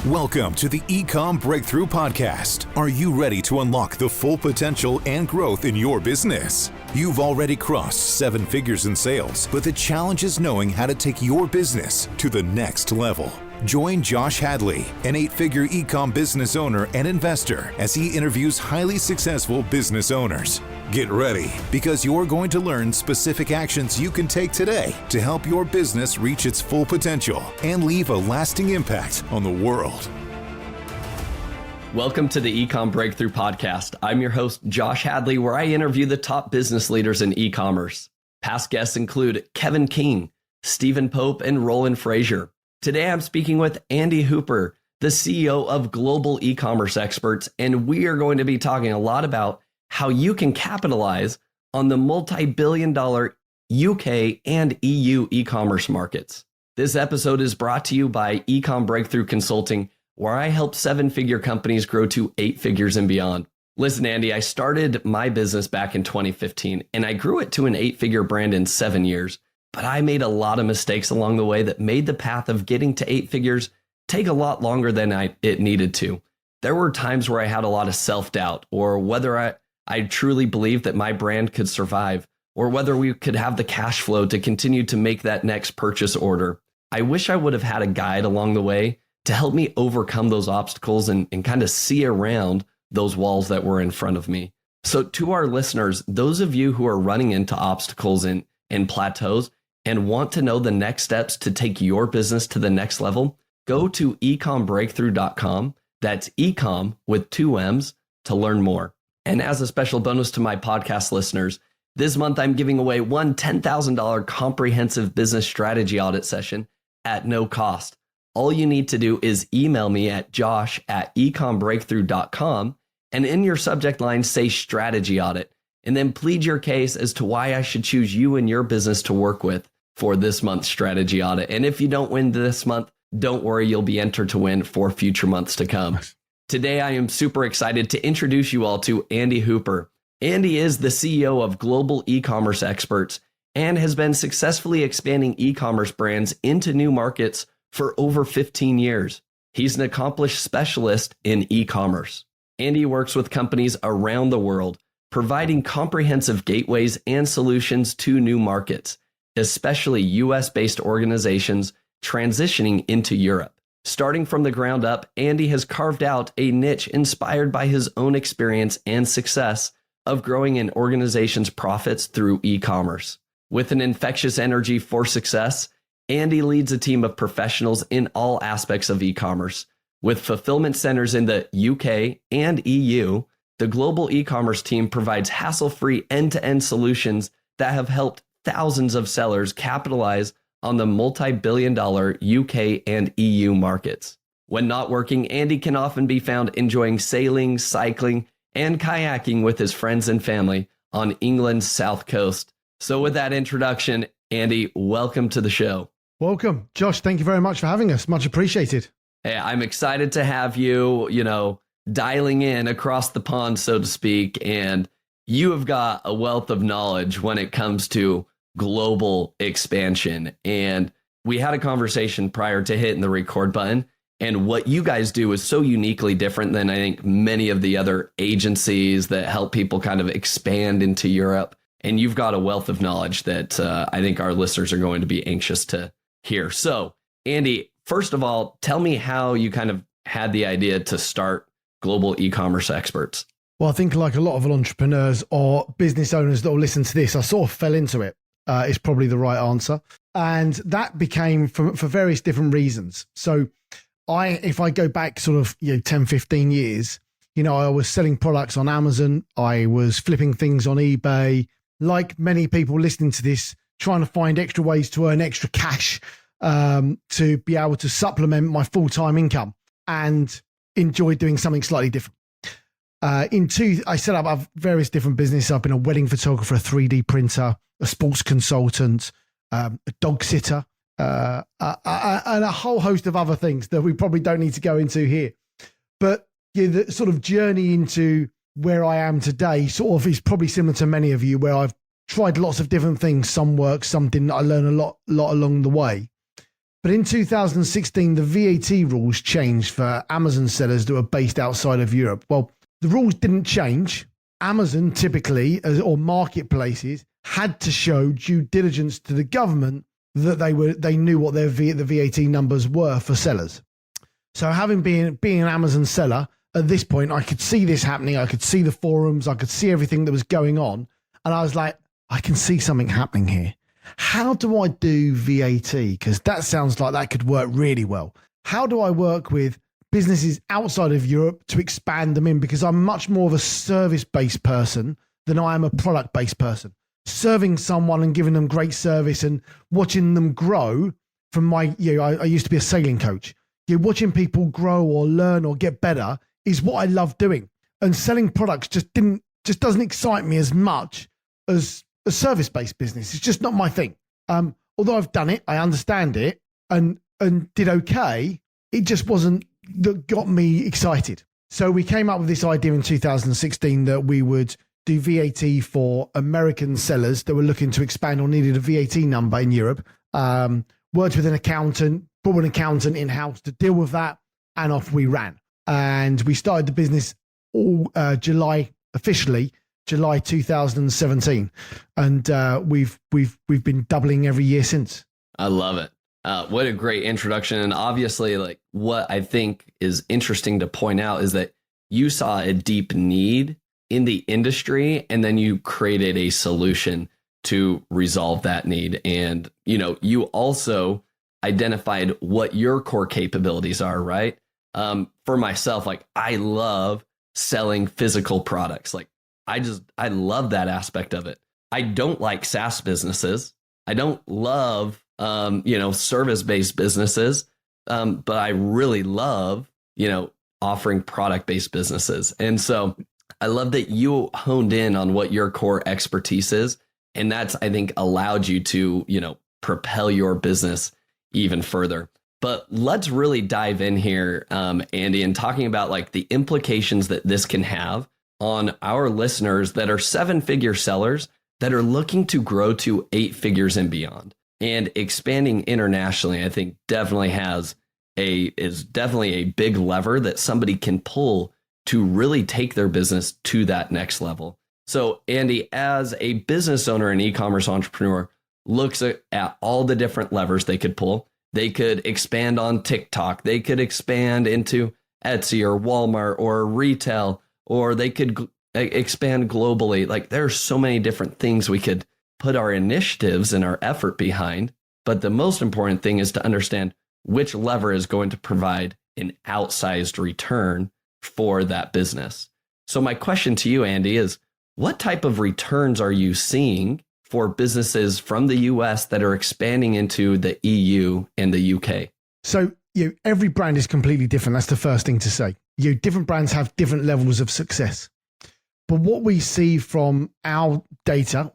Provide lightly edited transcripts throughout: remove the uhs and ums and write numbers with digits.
Welcome to the Ecomm Breakthrough Podcast. Are you ready to unlock the full potential and growth in your business? You've already crossed 7 figures in sales, but the challenge is knowing how to take your business to the next level. Join Josh Hadley, an 8-figure Ecomm business owner and investor, as he interviews highly successful business owners. Get ready, because you're going to learn specific actions you can take today to help your business reach its full potential and leave a lasting impact on the world. Welcome to the Ecomm Breakthrough Podcast. I'm your host, Josh Hadley, where I interview the top business leaders in e-commerce. Past guests include Kevin King, Stephen Pope, and Roland Frazier. Today, I'm speaking with Andy Hooper, the CEO of Global E-commerce Experts, and we are going to be talking a lot about how you can capitalize on the multi-billion-dollar UK and EU e-commerce markets. This episode is brought to you by Ecomm Breakthrough Consulting, where I help 7-figure companies grow to 8 figures and beyond. Listen, Andy, I started my business back in 2015, and I grew it to an 8-figure brand in 7 years. But I made a lot of mistakes along the way that made the path of getting to 8 figures take a lot longer than it needed to. There were times where I had a lot of self-doubt, or whether I truly believed that my brand could survive, or whether we could have the cash flow to continue to make that next purchase order. I wish I would have had a guide along the way to help me overcome those obstacles and kind of see around those walls that were in front of me. So to our listeners, those of you who are running into obstacles and plateaus, and want to know the next steps to take your business to the next level, go to ecommbreakthrough.com. That's Ecomm with 2 M's to learn more. And as a special bonus to my podcast listeners, this month I'm giving away one $10,000 comprehensive business strategy audit session at no cost. All you need to do is email me at josh@ecommbreakthrough.com, and in your subject line say strategy audit, and then plead your case as to why I should choose you and your business to work with for this month's strategy audit. And if you don't win this month, don't worry, you'll be entered to win for future months to come. Today, I am super excited to introduce you all to Andy Hooper. Andy is the CEO of Global E-commerce Experts and has been successfully expanding e-commerce brands into new markets for over 15 years. He's an accomplished specialist in e-commerce. Andy works with companies around the world, providing comprehensive gateways and solutions to new markets, especially US-based organizations transitioning into Europe. Starting from the ground up, Andy has carved out a niche inspired by his own experience and success of growing an organization's profits through e-commerce. With an infectious energy for success, Andy leads a team of professionals in all aspects of e-commerce. With fulfillment centers in the UK and EU, the global e-commerce team provides hassle-free end-to-end solutions that have helped thousands of sellers capitalize on the multi-billion-dollar UK and EU markets. When not working, Andy can often be found enjoying sailing, cycling, and kayaking with his friends and family on England's south coast. So with that introduction, Andy, welcome to the show. Welcome. Josh, thank you very much for having us. Much appreciated. Hey, I'm excited to have you, dialing in across the pond, so to speak, and you have got a wealth of knowledge when it comes to global expansion. And we had a conversation prior to hitting the record button, and what you guys do is so uniquely different than I think many of the other agencies that help people kind of expand into Europe. And you've got a wealth of knowledge that I think our listeners are going to be anxious to hear. So, Andy, first of all, tell me how you kind of had the idea to start Global E-commerce Experts. Well, I think like a lot of entrepreneurs or business owners that will listen to this, I sort of fell into it. Is probably the right answer. And that became for various different reasons. So if I go back sort of 10, 15 years, I was selling products on Amazon. I was flipping things on eBay. Like many people listening to this, trying to find extra ways to earn extra cash to be able to supplement my full-time income and enjoy doing something slightly different. I set up various different businesses. I've been a wedding photographer, a 3D printer, a sports consultant, a dog sitter, and a whole host of other things that we probably don't need to go into here. But the sort of journey into where I am today sort of is probably similar to many of you, where I've tried lots of different things. Some work, some didn't. I learned a lot along the way. But in 2016, the VAT rules changed for Amazon sellers that were based outside of Europe. Well, the rules didn't change. Amazon typically, or marketplaces, had to show due diligence to the government that they knew what the VAT numbers were for sellers. So having being an Amazon seller, at this point, I could see this happening. I could see the forums. I could see everything that was going on. And I was like, I can see something happening here. How do I do VAT? Because that sounds like that could work really well. How do I work with businesses outside of Europe to expand them in? Because I'm much more of a service-based person than I am a product-based person. Serving someone and giving them great service and watching them grow from my, I used to be a sailing coach. Watching people grow or learn or get better is what I love doing. And selling products just doesn't excite me as much as a service-based business. It's just not my thing. Although I've done it, I understand it and did okay, it just wasn't that got me excited. So we came up with this idea in 2016 that we would do VAT for American sellers that were looking to expand or needed a VAT number in Europe. Worked with an accountant, brought an accountant in-house to deal with that, and off we ran. And we started the business July 2017, and we've been doubling every year since. I love it. What a great introduction. And obviously, like, what I think is interesting to point out is that you saw a deep need in the industry, and then you created a solution to resolve that need. And, you also identified what your core capabilities are, right? For myself, like, I love selling physical products. Like, I love that aspect of it. I don't like SaaS businesses. I don't love, service-based businesses. But I really love, offering product-based businesses. And so I love that you honed in on what your core expertise is. And that's, I think, allowed you to, propel your business even further. But let's really dive in here, Andy, and talking about like the implications that this can have on our listeners that are 7-figure sellers that are looking to grow to 8 figures and beyond. And expanding internationally, I think is definitely a big lever that somebody can pull to really take their business to that next level. So Andy, as a business owner and e-commerce entrepreneur, looks at all the different levers they could pull. They could expand on TikTok. They could expand into Etsy or Walmart or retail, or they could expand globally. Like, there are so many different things we could put our initiatives and our effort behind. But the most important thing is to understand which lever is going to provide an outsized return for that business. So my question to you, Andy, is what type of returns are you seeing for businesses from the US that are expanding into the EU and the UK? So every brand is completely different. That's the first thing to say. Different brands have different levels of success. But what we see from our data,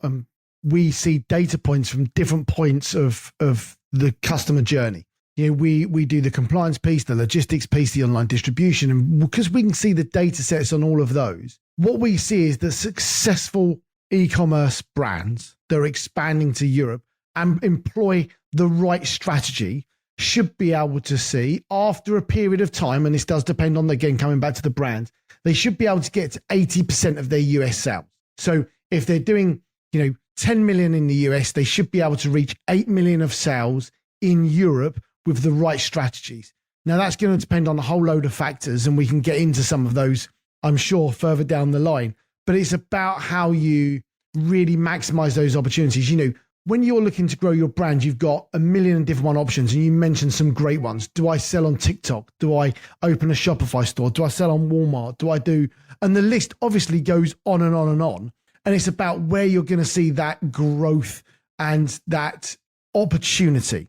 we see data points from different points of the customer journey. We do the compliance piece, the logistics piece, the online distribution, and because we can see the data sets on all of those, what we see is the successful e-commerce brands that are expanding to Europe and employ the right strategy should be able to see after a period of time, and this does depend on, again, coming back to the brand, they should be able to get to 80% of their US sales. So if they're doing, 10 million in the US, they should be able to reach 8 million of sales in Europe with the right strategies. Now, that's going to depend on a whole load of factors, and we can get into some of those, I'm sure, further down the line. But it's about how you really maximize those opportunities. When you're looking to grow your brand, you've got a million different options, and you mentioned some great ones. Do I sell on TikTok? Do I open a Shopify store? Do I sell on Walmart? And the list obviously goes on and on and on. And it's about where you're going to see that growth and that opportunity.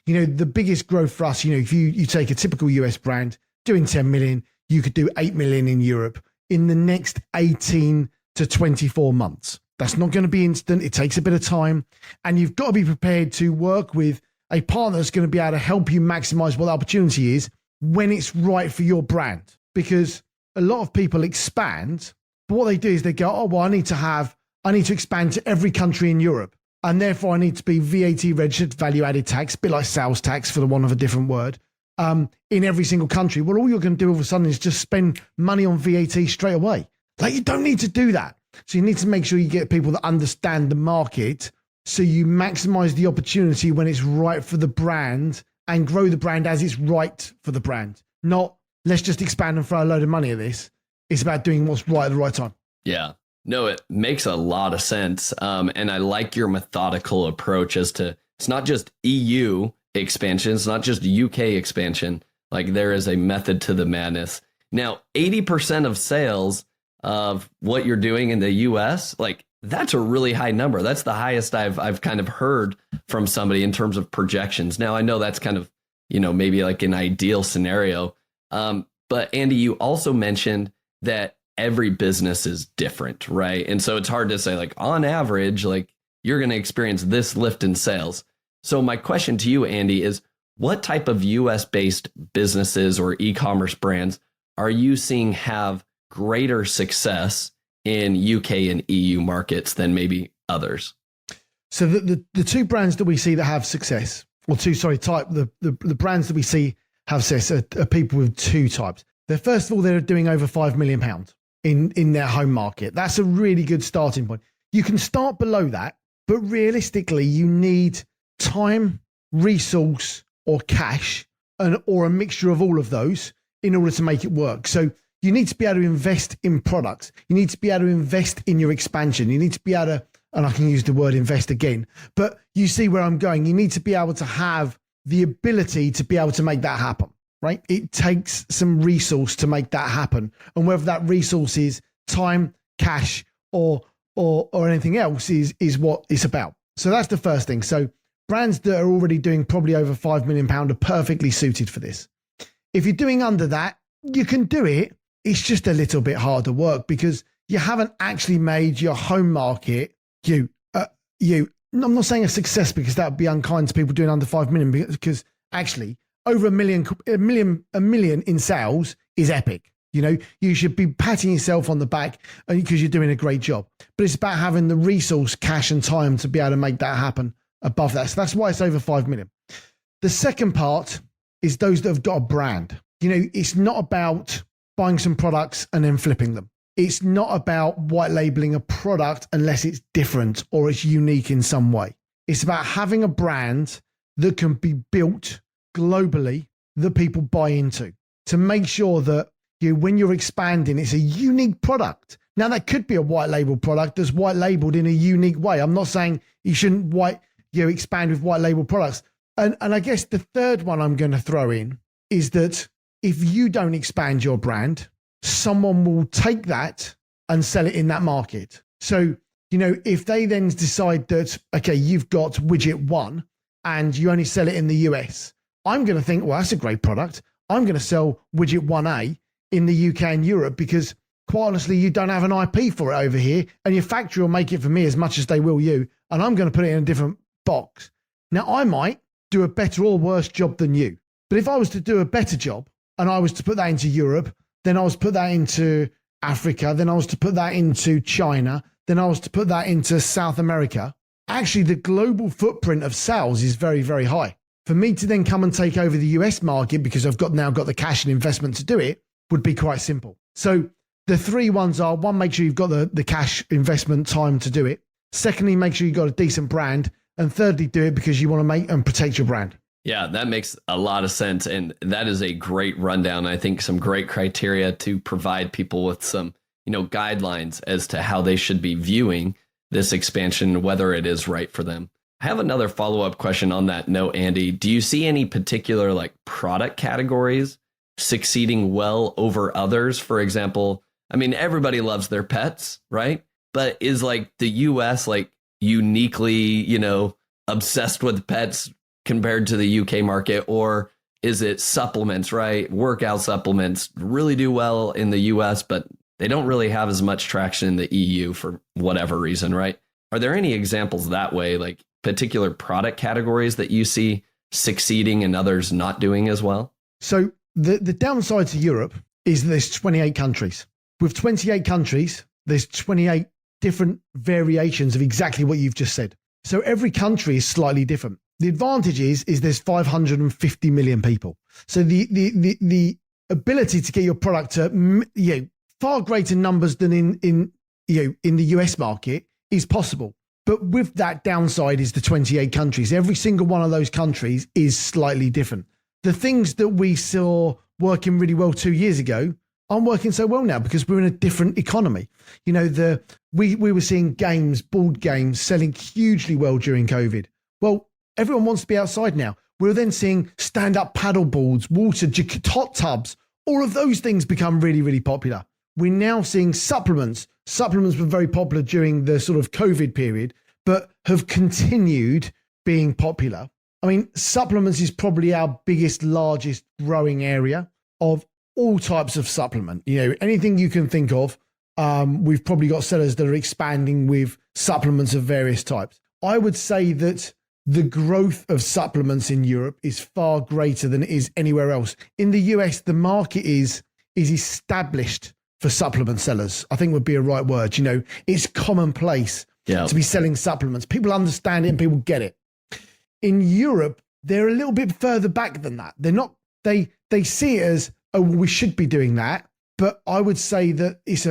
The biggest growth for us, if you take a typical US brand doing 10 million, you could do 8 million in Europe in the next 18 to 24 months. That's not going to be instant. It takes a bit of time, and you've got to be prepared to work with a partner that's going to be able to help you maximize what the opportunity is when it's right for your brand. Because a lot of people expand, but what they do is they go, oh, well, I need to expand to every country in Europe. and therefore I need to be VAT registered, value added tax, a bit like sales tax for the want of a different word, in every single country. Well, all you're going to do all of a sudden is just spend money on VAT straight away. Like, you don't need to do that. So you need to make sure you get people that understand the market, so you maximize the opportunity when it's right for the brand and grow the brand as it's right for the brand. Not, let's just expand and throw a load of money at this. It's about doing what's right at the right time. Yeah. No, it makes a lot of sense. And I like your methodical approach as to, it's not just EU expansion, it's not just UK expansion. Like, there is a method to the madness. Now, 80% of sales of what you're doing in the US, like, that's a really high number. That's the highest I've kind of heard from somebody in terms of projections. Now, I know that's kind of, maybe like an ideal scenario. But Andy, you also mentioned that every business is different, right? And so it's hard to say, like, on average, like, you're going to experience this lift in sales. So my question to you, Andy, is what type of US based businesses or e-commerce brands are you seeing have greater success in UK and EU markets than maybe others? So the two brands that we see that have success, the brands that we see have success are people with two types. First of all, they're doing over £5 million in their home market. That's a really good starting point. You can start below that, but realistically, you need time, resource, or cash, or a mixture of all of those in order to make it work. So you need to be able to invest in products. You need to be able to invest in your expansion. You need to be able to, and I can use the word invest again, but you see where I'm going. You need to be able to have the ability to be able to make that happen. Right? It takes some resource to make that happen. And whether that resource is time, cash, or anything else is what it's about. So that's the first thing. So brands that are already doing probably over £5 million are perfectly suited for this. If you're doing under that, you can do it. It's just a little bit harder work because you haven't actually made your home market, I'm not saying a success because that would be unkind to people doing under 5 million, because actually, over a million in sales is epic. You should be patting yourself on the back because you're doing a great job. But it's about having the resource, cash, and time to be able to make that happen above that. So that's why it's over 5 million. The second part is those that have got a brand. It's not about buying some products and then flipping them. It's not about white labeling a product unless it's different or it's unique in some way. It's about having a brand that can be built globally that people buy into, to make sure that when you're expanding, it's a unique product. Now, that could be a white label product that's white labeled in a unique way. I'm not saying you shouldn't expand with white label products. And I guess the third one I'm going to throw in is that if you don't expand your brand, someone will take that and sell it in that market. So, if they then decide that, okay, you've got widget 1 and you only sell it in the US, I'm going to think, well, that's a great product. I'm going to sell widget 1A in the UK and Europe because, quite honestly, you don't have an IP for it over here, and your factory will make it for me as much as they will you, and I'm going to put it in a different box. Now, I might do a better or worse job than you, but if I was to do a better job and I was to put that into Europe, then I was to put that into Africa, then I was to put that into China, then I was to put that into South America, actually the global footprint of sales is very, very high. For me to then come and take over the US market because I've now got the cash and investment to do it would be quite simple. So the three ones are: one, make sure you've got the cash, investment, time to do it. Secondly, make sure you've got a decent brand. And thirdly, do it because you want to make and protect your brand. Yeah, that makes a lot of sense. And that is a great rundown. I think some great criteria to provide people with some, guidelines as to how they should be viewing this expansion, whether it is right for them. I have another follow-up question on that note, Andy. Do you see any particular product categories succeeding well over others? For example, everybody loves their pets, right? But is the US uniquely, obsessed with pets compared to the UK market? Or is it supplements, right? Workout supplements really do well in the US, but they don't really have as much traction in the EU for whatever reason, right? Are there any examples that way, particular product categories that you see succeeding and others not doing as well? So the downside to Europe is there's 28 countries. With 28 countries, there's 28 different variations of exactly what you've just said. So every country is slightly different. The advantage is there's 550 million people. So the ability to get your product to far greater numbers than in the US market is possible. But with that downside is the 28 countries. Every single one of those countries is slightly different. The things that we saw working really well 2 years ago aren't working so well now because we're in a different economy. We were seeing board games selling hugely well during COVID. Well, everyone wants to be outside now. We're then seeing stand-up paddle boards, hot tubs, all of those things become really, really popular. We're now seeing supplements. Supplements were very popular during the sort of COVID period, but have continued being popular. I mean, supplements is probably our biggest, largest growing area of all types of supplement. Anything you can think of, we've probably got sellers that are expanding with supplements of various types. I would say that the growth of supplements in Europe is far greater than it is anywhere else. In the US, the market is established for supplement sellers, I think would be a right word. It's commonplace to be selling supplements. People understand it and people get it. In Europe, they're a little bit further back than that. They're not, they see it as, oh, well, we should be doing that. But I would say that it's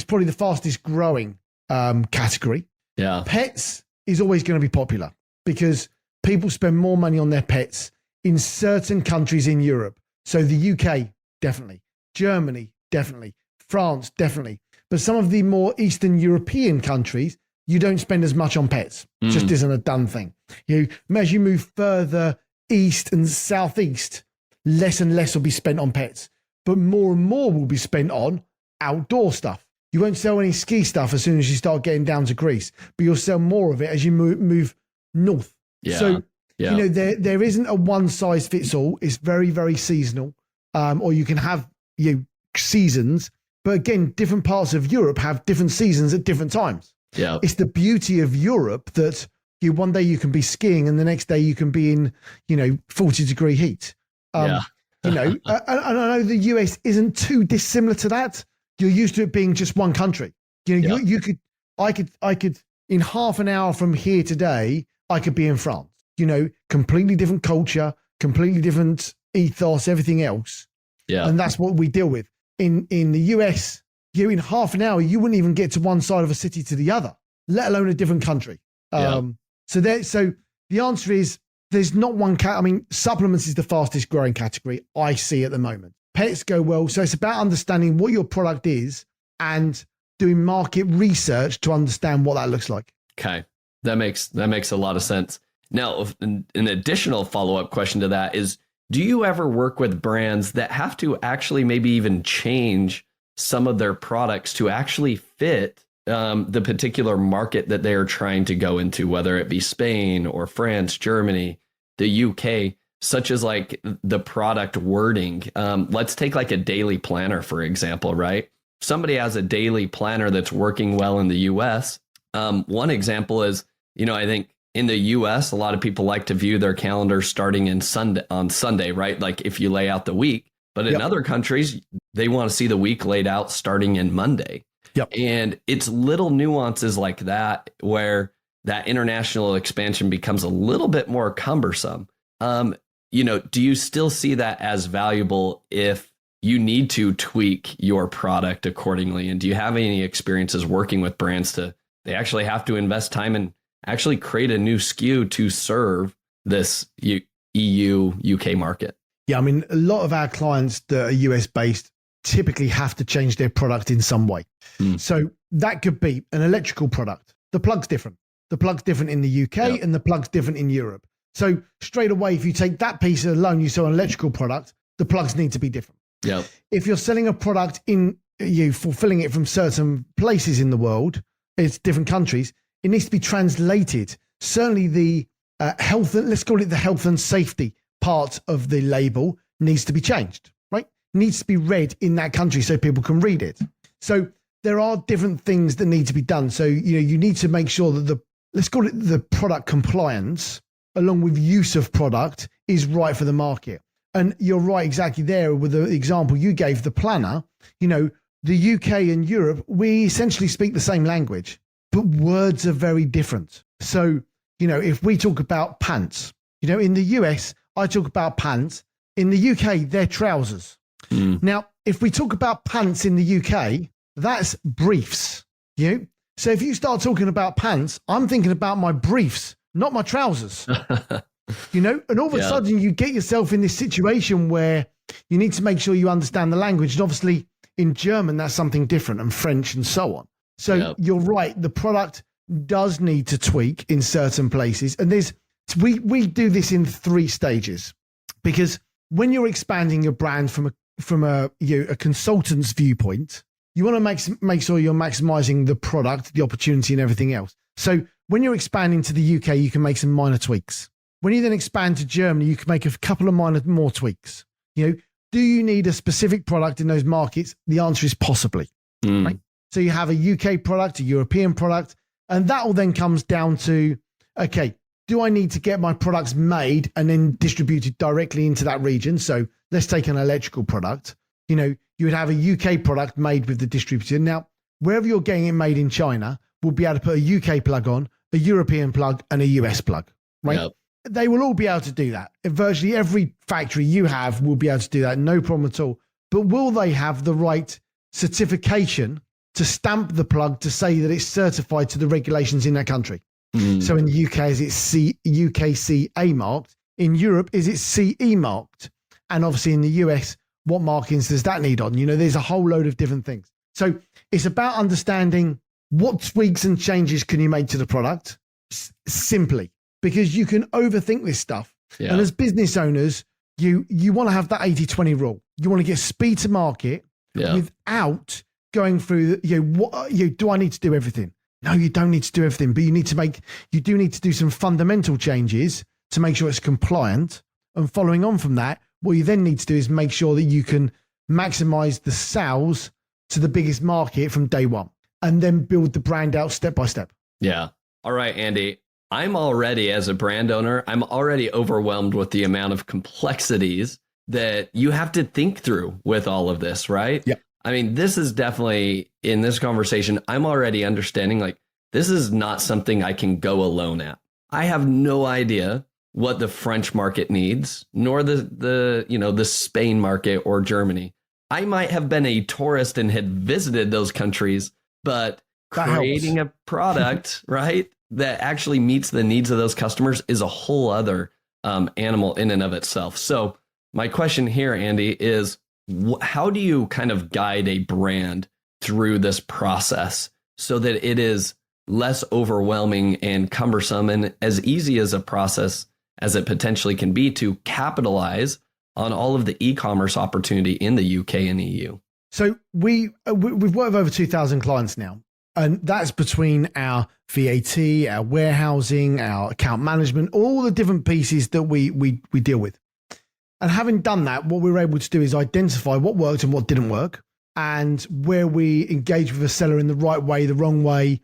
probably the fastest growing category. Yeah. Pets is always going to be popular because people spend more money on their pets in certain countries in Europe. So the UK, definitely. Germany, definitely. France, definitely. But some of the more Eastern European countries, you don't spend as much on pets. It just isn't a done thing. As you move further east and southeast, less and less will be spent on pets, but more and more will be spent on outdoor stuff. You won't sell any ski stuff as soon as you start getting down to Greece, but you'll sell more of it as you move north. Yeah. So, there isn't a one size fits all. It's very, very seasonal. Or you can have seasons, but again, different parts of Europe have different seasons at different times. Yeah. It's the beauty of Europe that one day you can be skiing and the next day you can be in, 40-degree heat. And I know the US isn't too dissimilar to that. You're used to it being just one country. I could in half an hour from here today, I could be in France. Completely different culture, completely different ethos, everything else. Yeah. And that's what we deal with. In the US, in half an hour, you wouldn't even get to one side of a city to the other, let alone a different country. So the answer is there's not one supplements is the fastest growing category I see at the moment. Pets go well. So it's about understanding what your product is and doing market research to understand what that looks like. Okay. That makes a lot of sense. Now, an additional follow-up question to that is, do you ever work with brands that have to actually maybe even change some of their products to actually fit the particular market that they are trying to go into, whether it be Spain or France, Germany, the UK, such as like the product wording? Let's take like a daily planner, for example, right? Somebody has a daily planner that's working well in the US. One example is, I think in the US, a lot of people like to view their calendar starting on Sunday, right? Like if you lay out the week. But in other countries, they want to see the week laid out starting in Monday. Yep. And it's little nuances like that where that international expansion becomes a little bit more cumbersome. Do you still see that as valuable if you need to tweak your product accordingly? And do you have any experiences working with brands they actually have to invest time and actually create a new SKU to serve this EU, UK market? Yeah, a lot of our clients that are US based typically have to change their product in some way. So that could be an electrical product. The plug's different. The plug's different in the UK and the plug's different in Europe. So straight away, if you take that piece alone, you sell an electrical product, the plugs need to be different. Yeah. If you're selling a product fulfilling it from certain places in the world, it's different countries, it needs to be translated. Certainly the let's call it the health and safety part of the label needs to be changed, right? Needs to be read in that country so people can read it. So there are different things that need to be done. So, you need to make sure that let's call it the product compliance along with use of product is right for the market. And you're right exactly there with the example you gave, the planner. The UK and Europe, we essentially speak the same language. but words are very different. So, if we talk about pants, in the US, I talk about pants. In the UK, they're trousers. Now, if we talk about pants in the UK, that's briefs. So if you start talking about pants, I'm thinking about my briefs, not my trousers. And all of a sudden you get yourself in this situation where you need to make sure you understand the language. And obviously in German, that's something different, and French and so on. So you're right. The product does need to tweak in certain places. And we do this in 3 stages, because when you're expanding your brand from a consultant's viewpoint, you want to make sure you're maximizing the product, the opportunity, and everything else. So when you're expanding to the UK, you can make some minor tweaks. When you then expand to Germany, you can make a couple of more tweaks. Do you need a specific product in those markets? The answer is possibly. Right? So you have a UK product, a European product, and that all then comes down to, okay, do I need to get my products made and then distributed directly into that region? So let's take an electrical product. You would have a UK product made with the distributor. Now, wherever you're getting it made in China, we'll be able to put a UK plug on, a European plug, and a US plug, right? Yep. They will all be able to do that. Virtually every factory you have will be able to do that, no problem at all. But will they have the right certification to stamp the plug to say that it's certified to the regulations in that country? So in the UK, is it UKCA marked? In Europe, is it CE marked? And obviously in the US, what markings does that need on? There's a whole load of different things. So it's about understanding what tweaks and changes can you make to the product simply, because you can overthink this stuff. Yeah. And as business owners, you want to have that 80-20 rule. You want to get speed to market without going through, do I need to do everything? No, you don't need to do everything, but you do need to do some fundamental changes to make sure it's compliant. And following on from that, what you then need to do is make sure that you can maximize the sales to the biggest market from day one, and then build the brand out step by step. Yeah. All right, Andy. I'm already, as a brand owner, I'm already overwhelmed with the amount of complexities that you have to think through with all of this, right? Yeah. I mean, this is definitely, in this conversation, I'm already understanding, like, this is not something I can go alone at. I have no idea what the French market needs, nor the Spain market or Germany. I might have been a tourist and had visited those countries, but creating a product, right, that actually meets the needs of those customers is a whole other animal in and of itself. So my question here, Andy, is how do you kind of guide a brand through this process so that it is less overwhelming and cumbersome and as easy as a process as it potentially can be to capitalize on all of the e-commerce opportunity in the UK and EU? So we've worked with over 2,000 clients now, and that's between our VAT, our warehousing, our account management, all the different pieces that we deal with. And having done that, what we were able to do is identify what worked and what didn't work, and where we engage with a seller in the right way, the wrong way,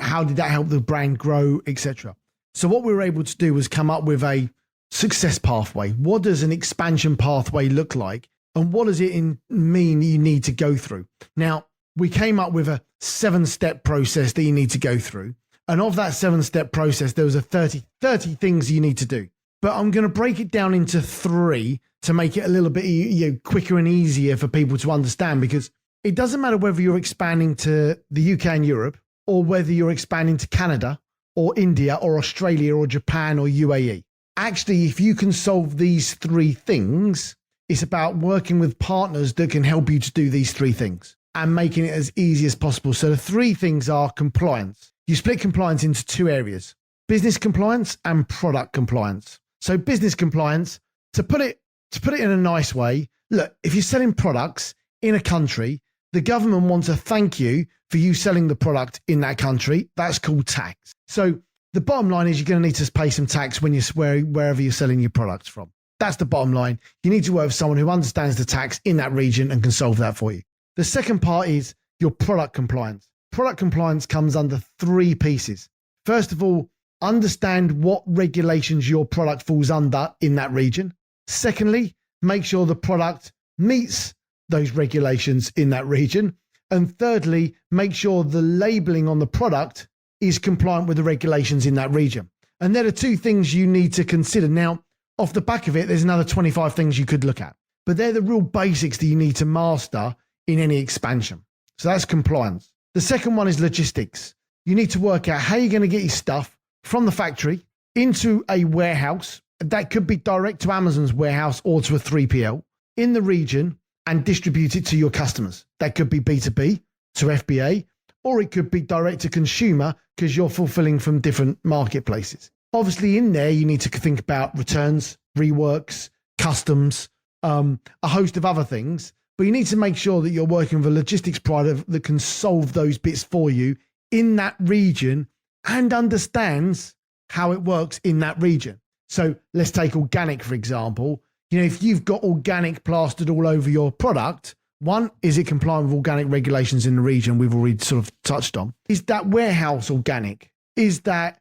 how did that help the brand grow, etc. So what we were able to do was come up with a success pathway. What does an expansion pathway look like? And what does it mean you need to go through? Now, we came up with a 7-step process that you need to go through. And of that 7-step process, there was a 30 things you need to do. But I'm going to break it down into 3 to make it a little bit quicker and easier for people to understand, because it doesn't matter whether you're expanding to the UK and Europe, or whether you're expanding to Canada or India or Australia or Japan or UAE. Actually, if you can solve these 3 things, it's about working with partners that can help you to do these 3 things and making it as easy as possible. So the 3 things are compliance. You split compliance into 2 areas: business compliance and product compliance. So business compliance, to put it in a nice way, look, if you're selling products in a country, the government wants to thank you for you selling the product in that country. That's called tax. So the bottom line is you're going to need to pay some tax when wherever you're selling your products from. That's the bottom line. You need to work with someone who understands the tax in that region and can solve that for you. The second part is your product compliance. Product compliance comes under 3 pieces. First of all, understand what regulations your product falls under in that region. Secondly, make sure the product meets those regulations in that region. And thirdly, make sure the labeling on the product is compliant with the regulations in that region. And there are two things you need to consider. Now, off the back of it, there's another 25 things you could look at, but they're the real basics that you need to master in any expansion. So that's compliance. The second one is logistics. You need to work out how you're going to get your stuff from the factory into a warehouse. That could be direct to Amazon's warehouse or to a 3PL in the region and distribute it to your customers. That could be B2B to FBA, or it could be direct to consumer because you're fulfilling from different marketplaces. Obviously in there, you need to think about returns, reworks, customs, a host of other things, but you need to make sure that you're working with a logistics provider that can solve those bits for you in that region and understands how it works in that region. So let's take organic, for example. If you've got organic plastered all over your product, one, is it compliant with organic regulations in the region we've already sort of touched on? Is that warehouse organic? Is that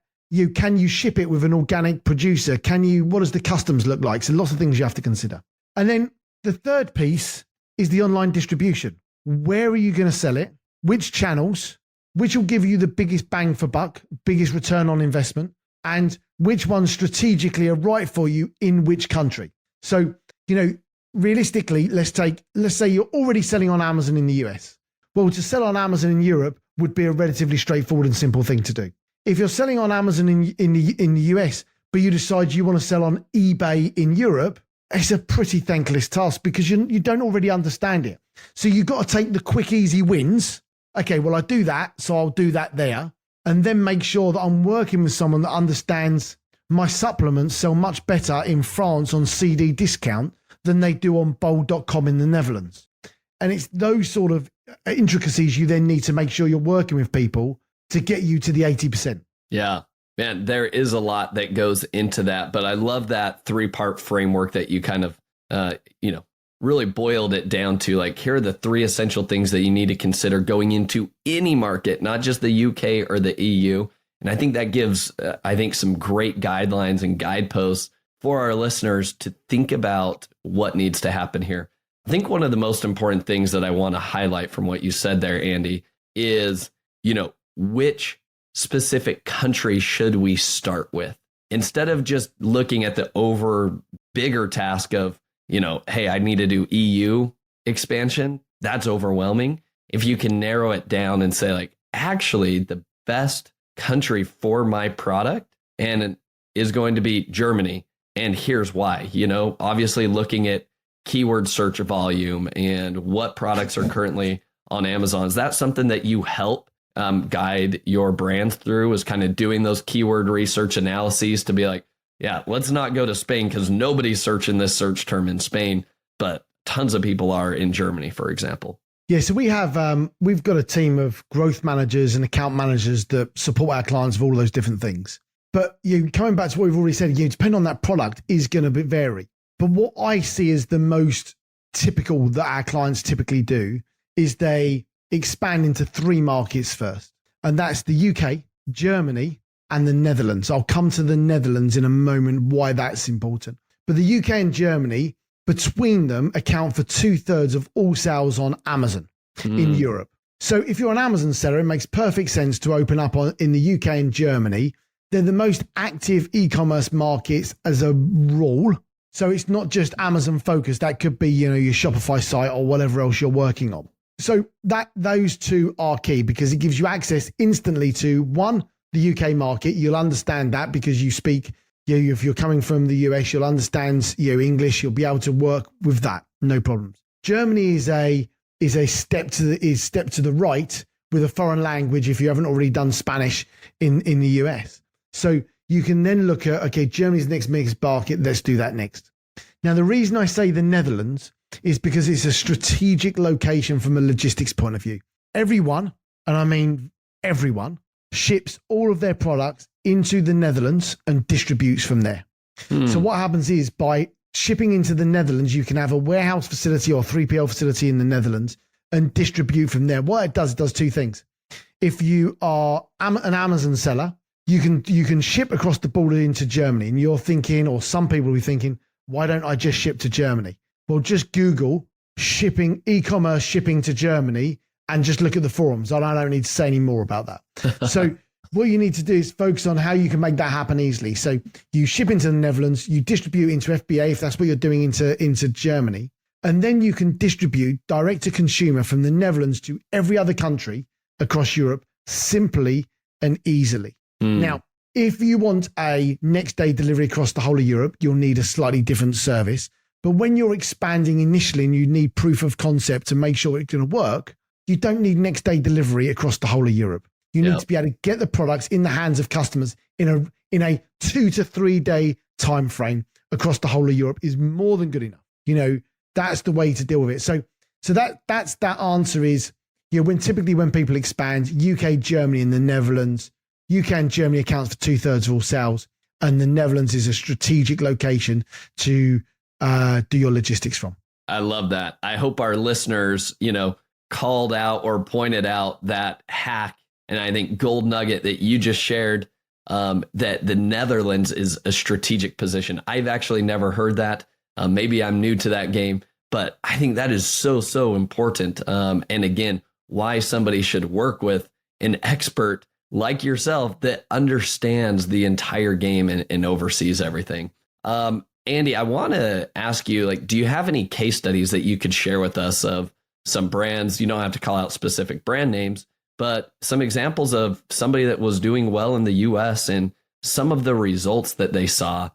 can you ship it with an organic producer? What does the customs look like? So lots of things you have to consider. And then the third piece is the online distribution. Where are you going to sell it? Which channels? Which will give you the biggest bang for buck, biggest return on investment? And which ones strategically are right for you in which country? So, realistically, let's say you're already selling on Amazon in the US. Well, to sell on Amazon in Europe would be a relatively straightforward and simple thing to do. If you're selling on Amazon in the US, but you decide you want to sell on eBay in Europe, it's a pretty thankless task because you don't already understand it. So you've got to take the quick, easy wins. Okay, well, I do that, so I'll do that there. And then make sure that I'm working with someone that understands my supplements sell much better in France on CD discount than they do on bold.com in the Netherlands. And it's those sort of intricacies you then need to make sure you're working with people to get you to the 80%. Yeah, man, there is a lot that goes into that. But I love that 3-part framework that you kind of, really boiled it down to, like, here are the 3 essential things that you need to consider going into any market, not just the UK or the EU. And I think that gives, some great guidelines and guideposts for our listeners to think about what needs to happen here. I think one of the most important things that I want to highlight from what you said there, Andy, is, which specific country should we start with? Instead of just looking at the bigger task of, hey, I need to do EU expansion, that's overwhelming. If you can narrow it down and say, like, actually, the best country for my product and is going to be Germany. And here's why, obviously looking at keyword search volume and what products are currently on Amazon. Is that something that you help guide your brand through, is kind of doing those keyword research analyses to be like, yeah, let's not go to Spain because nobody's searching this search term in Spain, but tons of people are in Germany, for example. Yeah, so we've got a team of growth managers and account managers that support our clients with all those different things. But coming back to what we've already said, depending on that product is going to vary. But what I see as the most typical that our clients typically do is they expand into 3 markets first. And that's the UK, Germany, and the Netherlands. I'll come to the Netherlands in a moment, why that's important. But the UK and Germany, between them, account for 2/3 of all sales on Amazon in Europe. So if you're an Amazon seller, it makes perfect sense to open up in the UK and Germany. They're the most active e-commerce markets as a rule. So it's not just Amazon focused. That could be, your Shopify site or whatever else you're working on. So those 2 are key because it gives you access instantly to, one, the UK market. You'll understand that because you speak, if you're coming from the US, you'll understand English. You'll be able to work with that, no problems. Germany is a step to the right with a foreign language if you haven't already done Spanish in the US. So you can then look at, okay, Germany's the next biggest market. Let's do that next. Now, the reason I say the Netherlands is because it's a strategic location from a logistics point of view. Everyone, and I mean everyone, ships all of their products into the Netherlands and distributes from there. So what happens is by shipping into the Netherlands, you can have a warehouse facility or 3PL facility in the Netherlands and distribute from there. What it does 2 things. If you are an Amazon seller, you can ship across the border into Germany, and you're thinking, or some people will be thinking, why don't I just ship to Germany? Well, just Google e-commerce shipping to Germany and just look at the forums. I don't need to say any more about that. So what you need to do is focus on how you can make that happen easily. So you ship into the Netherlands, you distribute into FBA if that's what you're doing into Germany, and then you can distribute direct to consumer from the Netherlands to every other country across Europe simply and easily. Now, if you want a next day delivery across the whole of Europe, you'll need a slightly different service. But when you're expanding initially and you need proof of concept to make sure it's going to work, you don't need next day delivery across the whole of Europe. You need to be able to get the products in the hands of customers in a 2 to 3 day time frame across the whole of Europe is more than good enough. That's the way to deal with it. So that's that answer is, when people expand, UK, Germany, and the Netherlands, UK and Germany accounts for 2/3 of all sales, and the Netherlands is a strategic location to do your logistics from. I love that. I hope our listeners, called out or pointed out that hack, and I think gold nugget that you just shared, that the Netherlands is a strategic position. I've actually never heard that. Maybe I'm new to that game, but I think that is so important. And again, why somebody should work with an expert like yourself that understands the entire game and oversees everything. Andy, I want to ask you, do you have any case studies that you could share with us of some brands? You don't have to call out specific brand names, but some examples of somebody that was doing well in the US and some of the results that they saw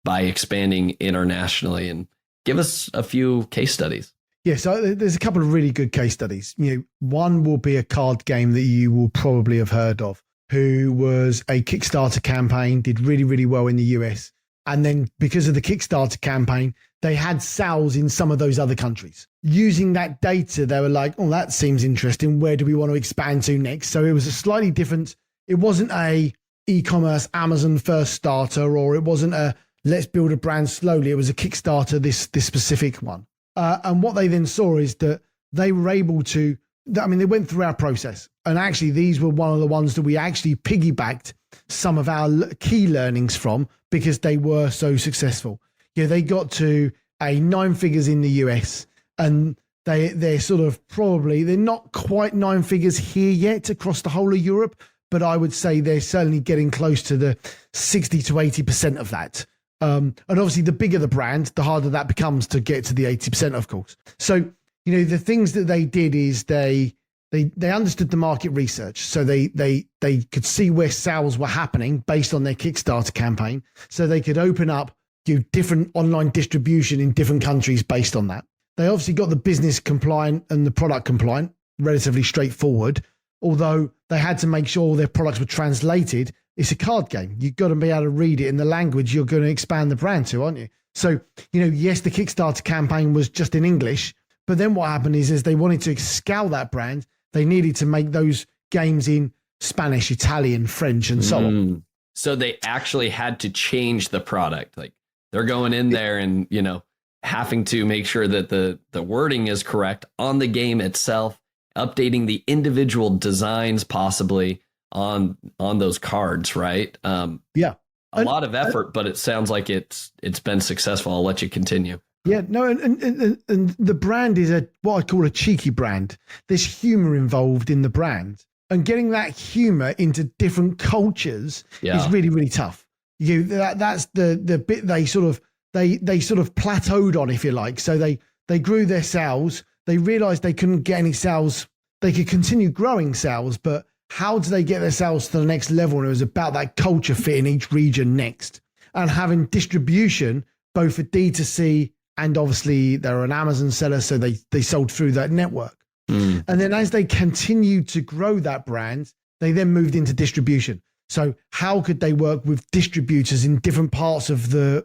by expanding internationally, and give us a few case studies. Yeah, so there's a couple of really good case studies. One will be a card game that you will probably have heard of, who was a Kickstarter campaign, did really, really well in the US. And then because of the Kickstarter campaign, they had sales in some of those other countries. Using that data, they were like, oh, that seems interesting. Where do we want to expand to next? So it was a slightly different, it wasn't a e-commerce Amazon first starter, or it wasn't a let's build a brand slowly. It was a Kickstarter, this specific one. And what they then saw is that they were able to, they went through our process. And actually, these were one of the ones that we actually piggybacked some of our key learnings from, because they were so successful. They got to a 9 figures in the US, and they're sort of they're not quite 9 figures here yet across the whole of Europe, but I would say they're certainly getting close to the 60 to 80% of that. And obviously the bigger the brand, the harder that becomes to get to the 80%, of course. So, the things that they did is they understood the market research. So they could see where sales were happening based on their Kickstarter campaign. So they could open up different online distribution in different countries based on that. They obviously got the business compliant and the product compliant, relatively straightforward, although they had to make sure all their products were translated. It's a card game. You've got to be able to read it in the language you're going to expand the brand to, aren't you? So, yes, the Kickstarter campaign was just in English, but then what happened is they wanted to scale that brand. They needed to make those games in Spanish, Italian, French, and so on. So they actually had to change the product. They're going in there and, having to make sure that the wording is correct on the game itself, updating the individual designs possibly on those cards, right? Yeah. A lot of effort, but it sounds like it's been successful. I'll let you continue. Yeah, no, and the brand is what I call a cheeky brand. There's humor involved in the brand, and getting that humor into different cultures is really, really tough. That's the bit they sort of plateaued on, if you like. So they grew their sales. They realized they couldn't get any sales. They could continue growing sales, but how do they get their sales to the next level? And it was about that culture fit in each region next, and having distribution both for D2C, and obviously they're an Amazon seller, so they sold through that network. And then as they continued to grow that brand, they then moved into distribution. So how could they work with distributors in different parts of of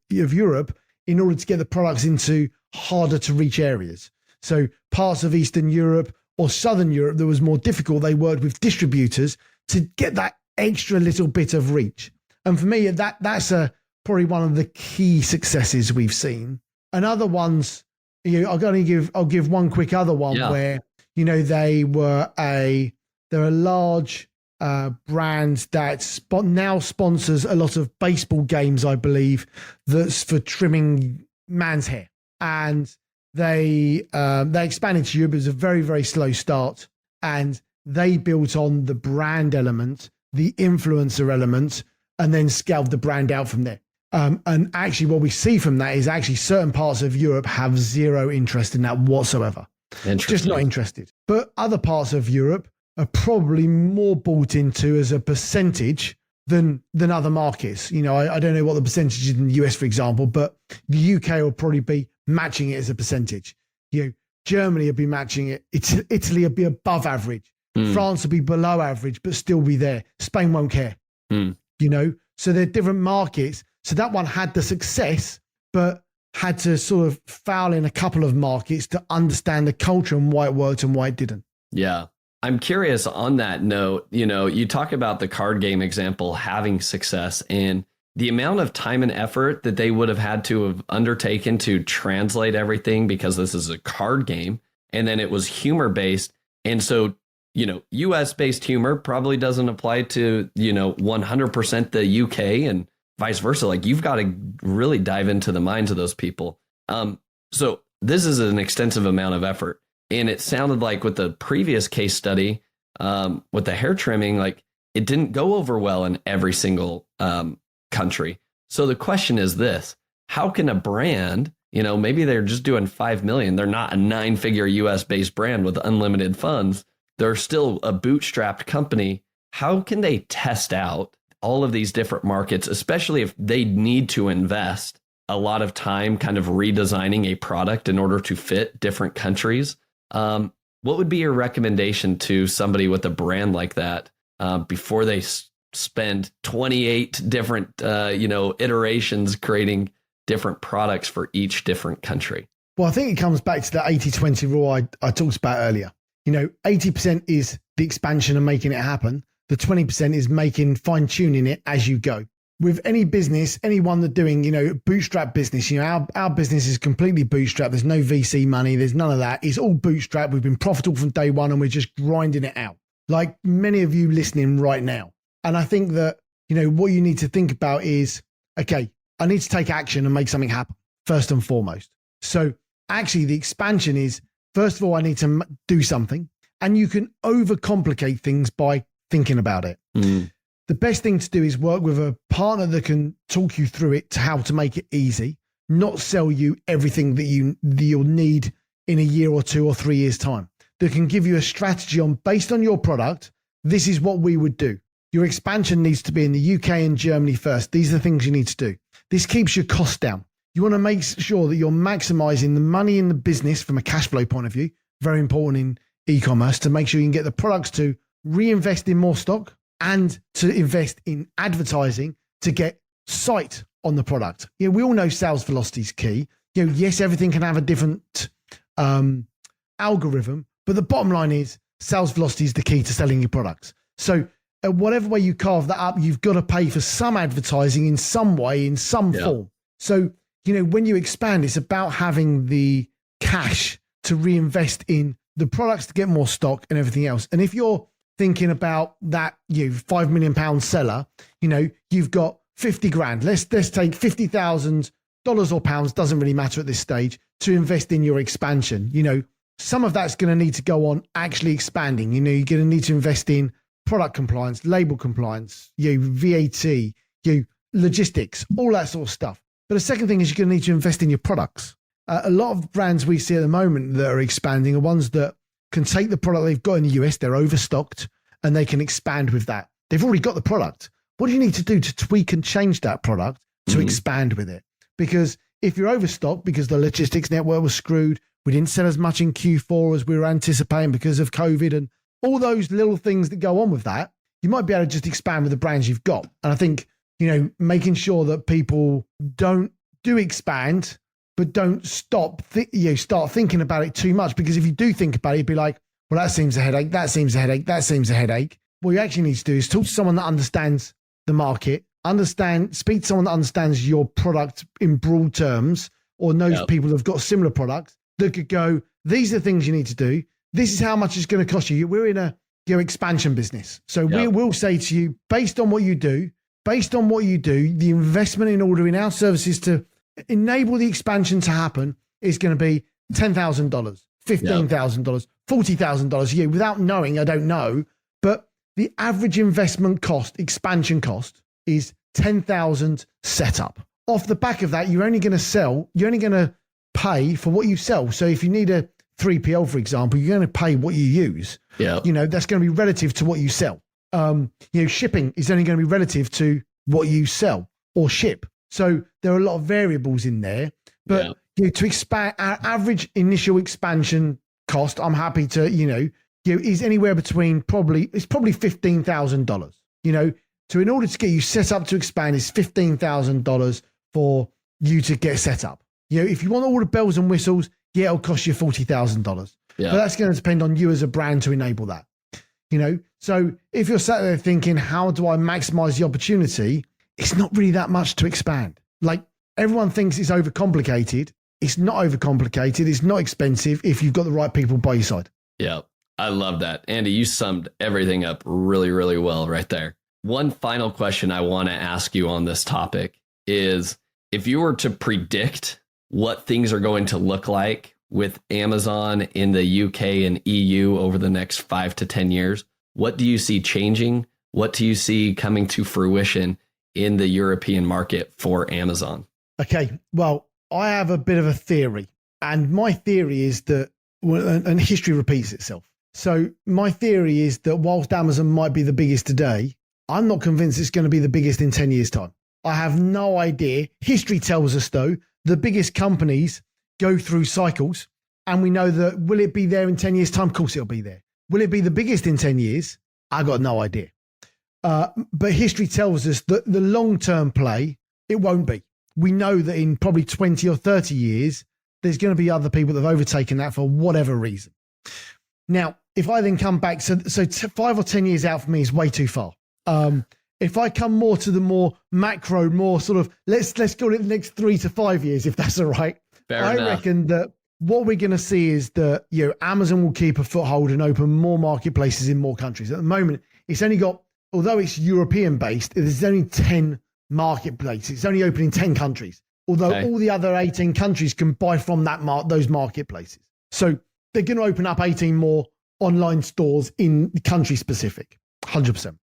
Europe in order to get the products into harder to reach areas? So parts of Eastern Europe or Southern Europe that was more difficult, they worked with distributors to get that extra little bit of reach. And for me, that's probably one of the key successes we've seen. And other ones, I'll give one quick other one where they're a large brand that now sponsors a lot of baseball games, I believe, that's for trimming man's hair. And they expanded to Europe. It was a very, very slow start. And they built on the brand element, the influencer element, and then scaled the brand out from there. And actually what we see from that is actually certain parts of Europe have zero interest in that whatsoever. Just not interested. But other parts of Europe are probably more bought into as a percentage than other markets. You know, I don't know what the percentage is in the US, for example, but the UK will probably be matching it as a percentage. You know, Germany will be matching it. Italy will be above average. France will be below average, but still be there. Spain won't care. You know, so they're different markets. So that one had the success, but had to sort of foul in a couple of markets to understand the culture and why it worked and why it didn't. Yeah. I'm curious on that note, you know, you talk about the card game example having success and the amount of time and effort that they would have had to have undertaken to translate everything because this is a card game and then it was humor based. And so, you know, US based humor probably doesn't apply to, you know, 100% the UK and vice versa. Like you've got to really dive into the minds of those people. So this is an extensive amount of effort. And it sounded like with the previous case study, with the hair trimming, like it didn't go over well in every single country. So the question is this: how can a brand, you know, maybe they're just doing 5 million. They're not a 9-figure US based brand with unlimited funds. They're still a bootstrapped company. How can they test out all of these different markets, especially if they need to invest a lot of time kind of redesigning a product in order to fit different countries? What would be your recommendation to somebody with a brand like that before they spend 28 different, iterations creating different products for each different country? Well, I think it comes back to the 80-20 rule I talked about earlier. You know, 80% is the expansion and making it happen. The 20% is fine tuning it as you go. With any business, anyone that's doing, you know, bootstrap business, you know, our business is completely bootstrapped. There's no VC money. There's none of that. It's all bootstrapped. We've been profitable from day one and we're just grinding it out like many of you listening right now. And I think that, you know, what you need to think about is, okay, I need to take action and make something happen first and foremost. So actually the expansion is, first of all, I need to do something, and you can overcomplicate things by thinking about it. The best thing to do is work with a partner that can talk you through it to how to make it easy, not sell you everything that you'll need in a year or 2 or 3 years time. That can give you a strategy on, based on your product, this is what we would do. Your expansion needs to be in the UK and Germany first. These are the things you need to do. This keeps your costs down. You want to make sure that you're maximizing the money in the business from a cash flow point of view. Very important in e-commerce to make sure you can get the products to reinvest in more stock and to invest in advertising to get sight on the product. You know, we all know sales velocity is key. You know, yes, everything can have a different algorithm, but the bottom line is sales velocity is the key to selling your products. So whatever way you carve that up, you've got to pay for some advertising in some way, in some form. So, you know, when you expand, it's about having the cash to reinvest in the products to get more stock and everything else. And if you're thinking about that, you £5 million seller, you know, you've got 50 grand. Let's take $50,000 or pounds, doesn't really matter at this stage, to invest in your expansion. You know, some of that's going to need to go on actually expanding. You know, you're going to need to invest in product compliance, label compliance, VAT, logistics, all that sort of stuff. But the second thing is you're going to need to invest in your products. A lot of brands we see at the moment that are expanding are ones that can take the product they've got in the US, they're overstocked, and they can expand with that. They've already got the product. What do you need to do to tweak and change that product to expand with it? Because if you're overstocked because the logistics network was screwed, we didn't sell as much in Q4 as we were anticipating because of COVID and all those little things that go on with that, you might be able to just expand with the brands you've got. And I think, you know, making sure that people do expand, but don't start thinking about it too much. Because if you do think about it, you'd be like, well, that seems a headache. That seems a headache. That seems a headache. What you actually need to do is talk to someone that understands the market, speak to someone that understands your product in broad terms, or knows people that have got similar products that could go, these are the things you need to do. This is how much it's going to cost you. We're in your expansion business. So we will say to you, based on what you do, the investment in ordering our services to enable the expansion to happen is going to be $10,000, $15,000, $40,000 a year without knowing, I don't know, but the average investment cost, expansion cost is 10,000 setup. Off the back of that, you're only going to pay for what you sell. So if you need a 3PL, for example, you're going to pay what you use. Yeah. That's going to be relative to what you sell. Shipping is only going to be relative to what you sell or ship. So there are a lot of variables in there, but to expand our average initial expansion cost, I'm happy to, is anywhere between probably $15,000, So in order to get you set up to expand is $15,000 for you to get set up. If you want all the bells and whistles, it'll cost you $40,000. Yeah. But that's going to depend on you as a brand to enable that. So if you're sat there thinking, how do I maximize the opportunity? It's not really that much to expand. Like everyone thinks it's overcomplicated. It's not overcomplicated. It's not expensive if you've got the right people by your side. Yeah, I love that. Andy, you summed everything up really, really well right there. One final question I want to ask you on this topic is, if you were to predict what things are going to look like with Amazon in the UK and EU over the next 5 to 10 years, what do you see changing? What do you see coming to fruition in the European market for Amazon? Okay, well, I have a bit of a theory, and my theory is that, and history repeats itself. So my theory is that whilst Amazon might be the biggest today, I'm not convinced it's going to be the biggest in 10 years' time. I have no idea. History tells us, though, the biggest companies go through cycles, and we know that will it be there in 10 years' time? Of course it'll be there. Will it be the biggest in 10 years? I got no idea. But history tells us that the long-term play, it won't be. We know that in probably 20 or 30 years, there's going to be other people that have overtaken that for whatever reason. Now, if I then come back, so 5 or 10 years out for me is way too far. If I come more to the more macro, more sort of, let's call it the next 3 to 5 years, if that's all right. I reckon that what we're going to see is that, Amazon will keep a foothold and open more marketplaces in more countries. At the moment, it's only got, although it's European based, there's only 10 marketplaces. It's only open in 10 countries, although all the other 18 countries can buy from those marketplaces. So they're going to open up 18 more online stores in country specific, 100%.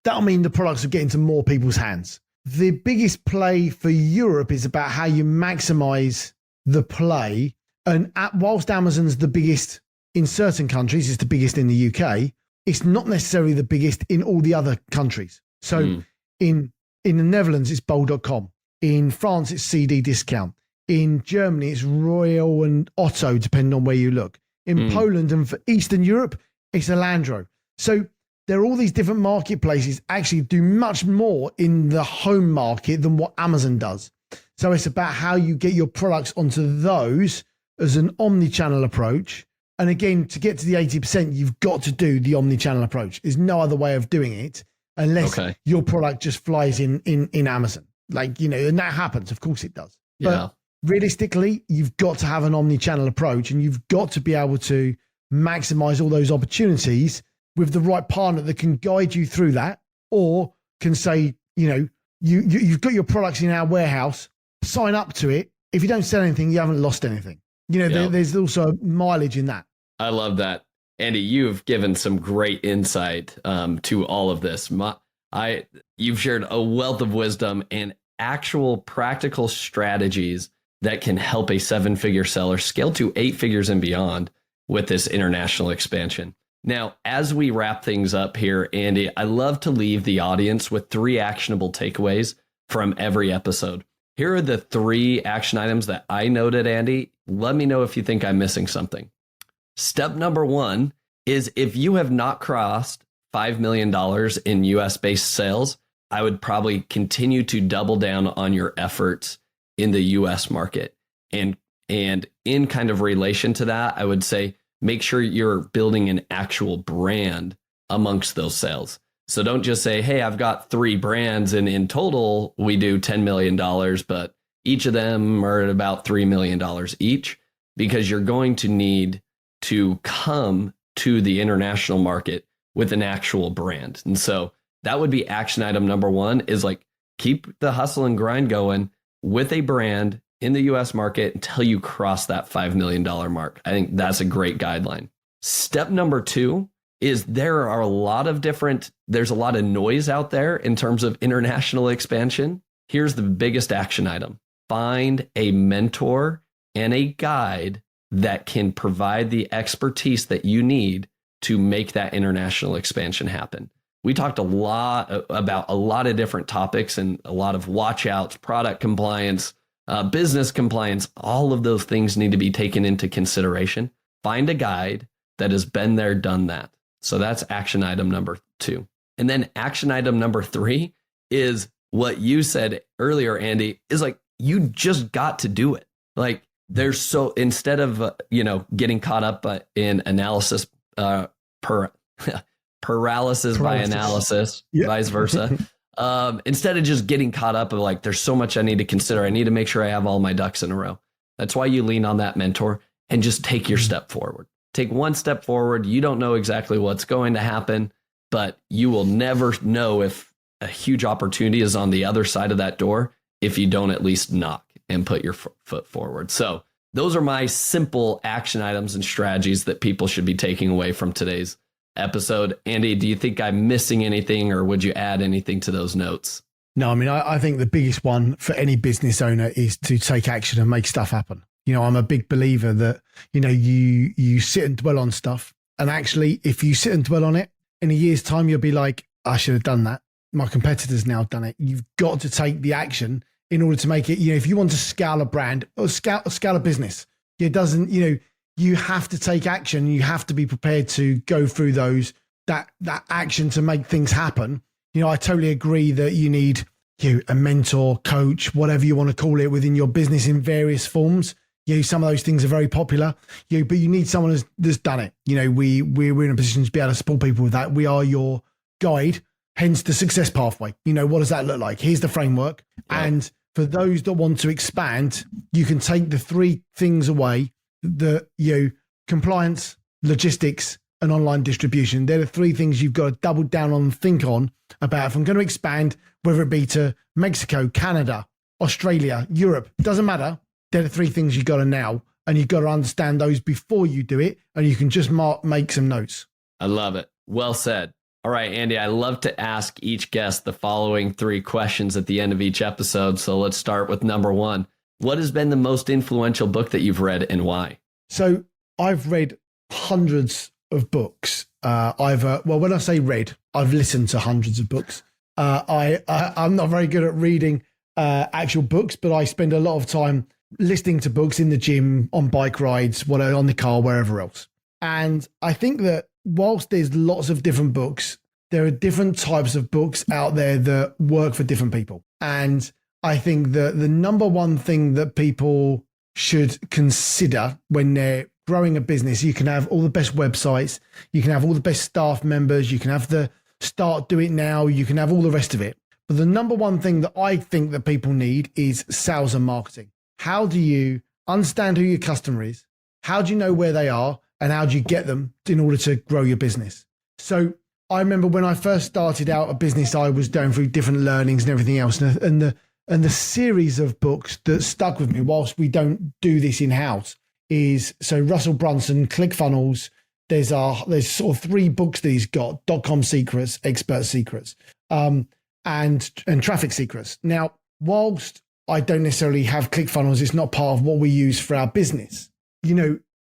That'll mean the products will get into more people's hands. The biggest play for Europe is about how you maximize the play. And whilst Amazon's the biggest in certain countries, it's the biggest in the UK, it's not necessarily the biggest in all the other countries. So in the Netherlands, it's bol.com. In France, it's CD Discount. In Germany, it's Royal and Otto, depending on where you look. In Poland and for Eastern Europe, it's Alandro. So there are all these different marketplaces actually do much more in the home market than what Amazon does. So it's about how you get your products onto those as an omni-channel approach. And again, to get to the 80%, you've got to do the omni-channel approach. There's no other way of doing it unless your product just flies in Amazon. And that happens. Of course it does. But realistically, you've got to have an omni-channel approach, and you've got to be able to maximize all those opportunities with the right partner that can guide you through that, or can say, you've got your products in our warehouse, sign up to it. If you don't sell anything, you haven't lost anything. There's also mileage in that. I love that. Andy, you've given some great insight to all of this. You've shared a wealth of wisdom and actual practical strategies that can help a 7-figure seller scale to 8 figures and beyond with this international expansion. Now, as we wrap things up here, Andy, I love to leave the audience with 3 actionable takeaways from every episode. Here are the 3 action items that I noted, Andy. Let me know if you think I'm missing something. Step number 1 is, if you have not crossed $5 million in US-based sales, I would probably continue to double down on your efforts in the US market. And in kind of relation to that, I would say, make sure you're building an actual brand amongst those sales. So don't just say, hey, I've got 3 brands and in total we do $10 million, but each of them are at about $3 million each, because you're going to need to come to the international market with an actual brand. And so that would be action item number 1, is keep the hustle and grind going with a brand in the US market until you cross that $5 million mark. I think that's a great guideline. Step number 2 is there's a lot of noise out there in terms of international expansion. Here's the biggest action item. Find a mentor and a guide that can provide the expertise that you need to make that international expansion happen. We talked a lot about a lot of different topics and a lot of watch outs, product compliance, business compliance. All of those things need to be taken into consideration. Find a guide that has been there, done that. So that's action item number 2. And then action item number 3 is what you said earlier, Andy, is like, you just got to do it. Like instead of, getting caught up in analysis, paralysis by analysis, vice versa. Instead of just getting caught up of like, there's so much I need to consider. I need to make sure I have all my ducks in a row. That's why you lean on that mentor and just take your step forward. Take one step forward. You don't know exactly what's going to happen, but you will never know if a huge opportunity is on the other side of that door if you don't at least knock and put your foot forward. So those are my simple action items and strategies that people should be taking away from today's episode. Andy, do you think I'm missing anything, or would you add anything to those notes? No, I mean, I think the biggest one for any business owner is to take action and make stuff happen. I'm a big believer that, you sit and dwell on stuff. And actually, if you sit and dwell on it, in a year's time, you'll be like, I should have done that. My competitor's now done it. You've got to take the action in order to make it, if you want to scale a brand or scale a business, it doesn't, you have to take action. You have to be prepared to go through that action to make things happen. I totally agree that you need a mentor, coach, whatever you want to call it within your business in various forms. Some of those things are very popular, but you need someone that's done it. We're in a position to be able to support people with that. We are your guide, hence the success pathway. What does that look like? Here's the framework. Yeah. And for those that want to expand, you can take the 3 things away: compliance, logistics, and online distribution. They're the 3 things you've got to double down on and think on about. If I'm going to expand, whether it be to Mexico, Canada, Australia, Europe, doesn't matter. They're the 3 things you've got to know, and you've got to understand those before you do it, and you can just make some notes. I love it. Well said. All right, Andy, I love to ask each guest the following 3 questions at the end of each episode. So let's start with number 1. What has been the most influential book that you've read, and why? So I've read hundreds of books. When I say read, I've listened to hundreds of books. I'm not very good at reading actual books, but I spend a lot of time listening to books in the gym, on bike rides, on the car, wherever else. And I think that whilst there's lots of different books, there are different types of books out there that work for different people. And I think that the number one thing that people should consider when they're growing a business, you can have all the best websites, you can have all the best staff members, you can have the start, do it now, you can have all the rest of it. But the number one thing that I think that people need is sales and marketing. How do you understand who your customer is? How do you know where they are? And how do you get them in order to grow your business? So I remember when I first started out a business, I was going through different learnings and everything else. And the series of books that stuck with me, whilst we don't do this in-house, is so Russell Brunson, ClickFunnels. There's sort of 3 books that he's got: .com Secrets, Expert Secrets, and Traffic Secrets. Now, whilst I don't necessarily have ClickFunnels, it's not part of what we use for our business.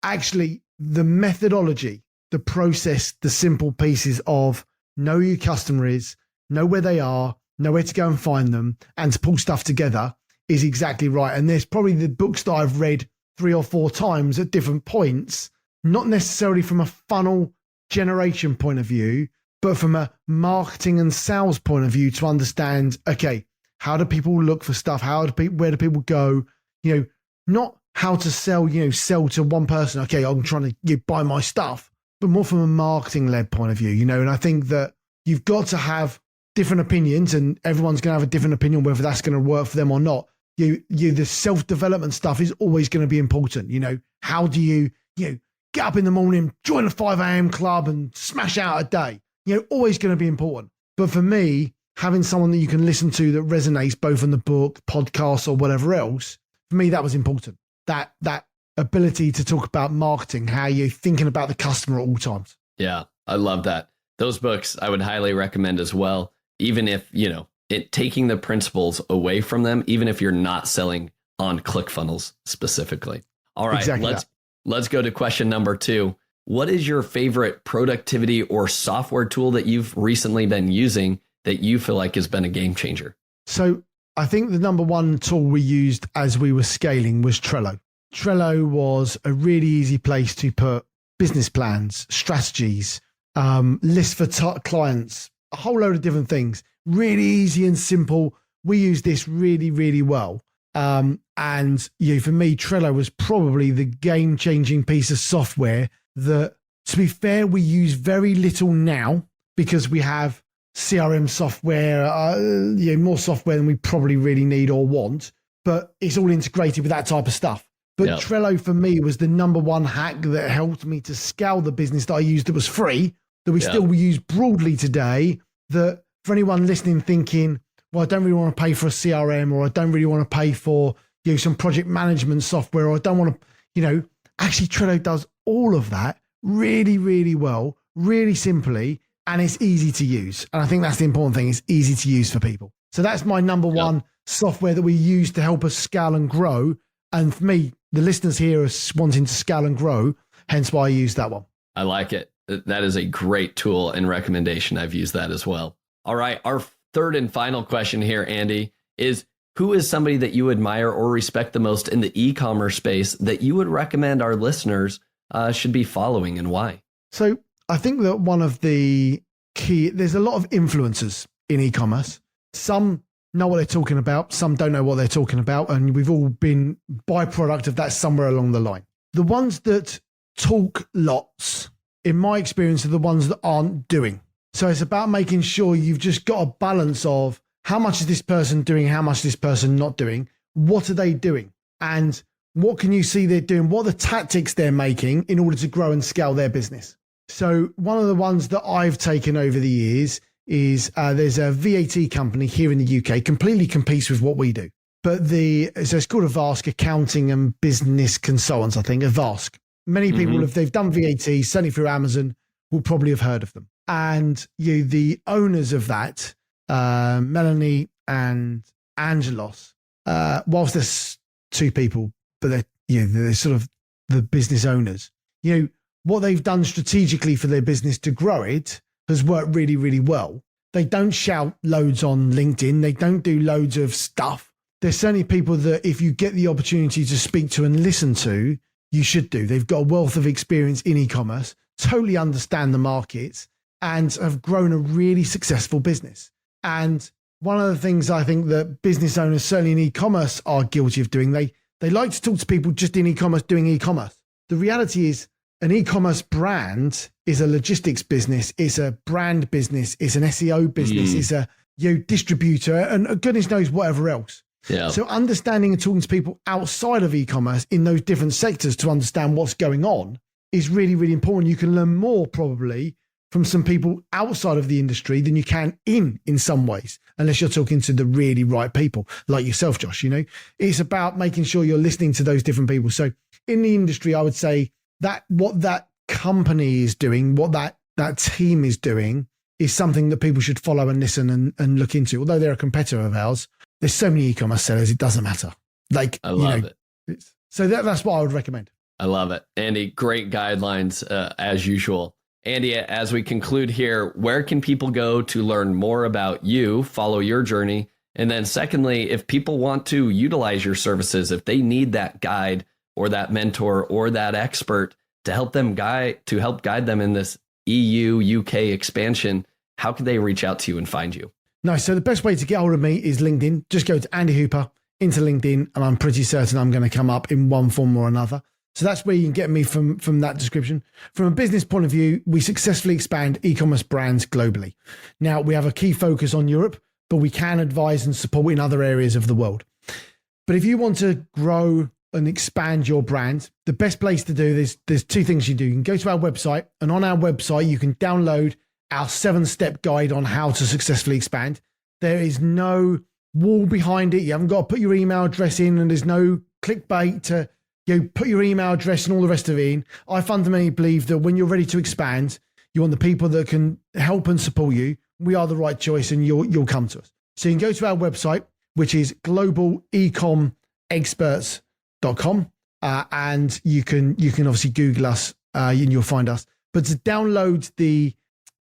Actually, the methodology, the process, the simple pieces of know who your customer is, know where they are, know where to go and find them, and to pull stuff together is exactly right. And there's probably the books that I've read 3 or 4 times at different points, not necessarily from a funnel generation point of view, but from a marketing and sales point of view, to understand, okay, how do people look for stuff? Where do people go? Not how to sell, sell to one person. Okay, I'm trying to buy my stuff, but more from a marketing led point of view, and I think that you've got to have different opinions, and everyone's going to have a different opinion, whether that's going to work for them or not. The self-development stuff is always going to be important. How do you, get up in the morning, join a 5 a.m. club and smash out a day, always going to be important. But for me, having someone that you can listen to that resonates both on the book, podcast, or whatever else, for me, that was important. That ability to talk about marketing, how you're thinking about the customer at all times. Yeah, I love that. Those books I would highly recommend as well, even if, taking the principles away from them, even if you're not selling on ClickFunnels specifically. All right, Exactly let's go to question number 2. What is your favorite productivity or software tool that you've recently been using that you feel like has been a game changer? So I think the number one tool we used as we were scaling was Trello. Trello was a really easy place to put business plans, strategies, lists for clients, a whole load of different things. Really easy and simple. We use this really, really well. And for me, Trello was probably the game-changing piece of software that, to be fair, we use very little now because we have CRM software, more software than we probably really need or want, but it's all integrated with that type of stuff. But Trello for me was the number one hack that helped me to scale the business that I used that was free, that we still use broadly today, that for anyone listening thinking, well, I don't really want to pay for a CRM, or I don't really want to pay for some project management software, or I don't want to, actually Trello does all of that really, really well, really simply, and it's easy to use. And I think that's the important thing. It's easy to use for people. So that's my number one software that we use to help us scale and grow. And for me, the listeners here are wanting to scale and grow, hence why I use that one. I like it. That is a great tool and recommendation. I've used that as well. All right. Our third and final question here, Andy, is who is somebody that you admire or respect the most in the e-commerce space that you would recommend our listeners should be following, and why? So I think that one of the there's a lot of influencers in e-commerce. Some know what they're talking about. Some don't know what they're talking about. And we've all been byproduct of that somewhere along the line. The ones that talk lots, in my experience, are the ones that aren't doing. So it's about making sure you've just got a balance of how much is this person doing, how much is this person not doing, what are they doing, and what can you see they're doing, what are the tactics they're making in order to grow and scale their business. So one of the ones that I've taken over the years is there's a VAT company here in the UK, completely competes with what we do. But so it's called Avask Accounting and Business Consultants, I think, Avask. Many people, if they've done VAT, certainly through Amazon, will probably have heard of them. And the owners of that, Melanie and Angelos, whilst there's two people, but they're sort of the business owners. What they've done strategically for their business to grow it has worked really, really well. They don't shout loads on LinkedIn. They don't do loads of stuff. There's certainly people that if you get the opportunity to speak to and listen to, you should do. They've got a wealth of experience in e-commerce, totally understand the markets, and have grown a really successful business. And one of the things I think that business owners, certainly in e-commerce, are guilty of doing, they like to talk to people just in e-commerce doing e-commerce. The reality is an e-commerce brand is a logistics business, it's a brand business, it's an SEO business, it's a distributor, and goodness knows whatever else. Yeah. So understanding and talking to people outside of e-commerce in those different sectors to understand what's going on is really, really important. You can learn more probably from some people outside of the industry than you can in some ways, unless you're talking to the really right people like yourself, Josh. It's about making sure you're listening to those different people. So in the industry, I would say that what that company is doing, what that team is doing, is something that people should follow and listen and look into. Although they're a competitor of ours, there's so many e-commerce sellers, it doesn't matter. I love it. So that's what I would recommend. I love it. Andy, great guidelines as usual. Andy, as we conclude here, where can people go to learn more about you, follow your journey? And then secondly, if people want to utilize your services, if they need that guide or that mentor or that expert to help guide them in this EU, UK expansion, how can they reach out to you and find you? Nice. So the best way to get hold of me is LinkedIn. Just go to Andy Hooper into LinkedIn, and I'm pretty certain I'm going to come up in one form or another. So that's where you can get me from that description. From a business point of view, we successfully expand e-commerce brands globally. Now, we have a key focus on Europe, but we can advise and support in other areas of the world. But if you want to grow and expand your brand, the best place to do this, there's two things you do. You can go to our website, and on our website, you can download our 7-step guide on how to successfully expand. There is no wall behind it. You haven't got to put your email address in, and there's no clickbait to put your email address and all the rest of it in. I fundamentally believe that when you're ready to expand, you want the people that can help and support you. We are the right choice, and you'll come to us. So you can go to our website, which is globalecomexperts.com, and you can obviously Google us and you'll find us. But to download the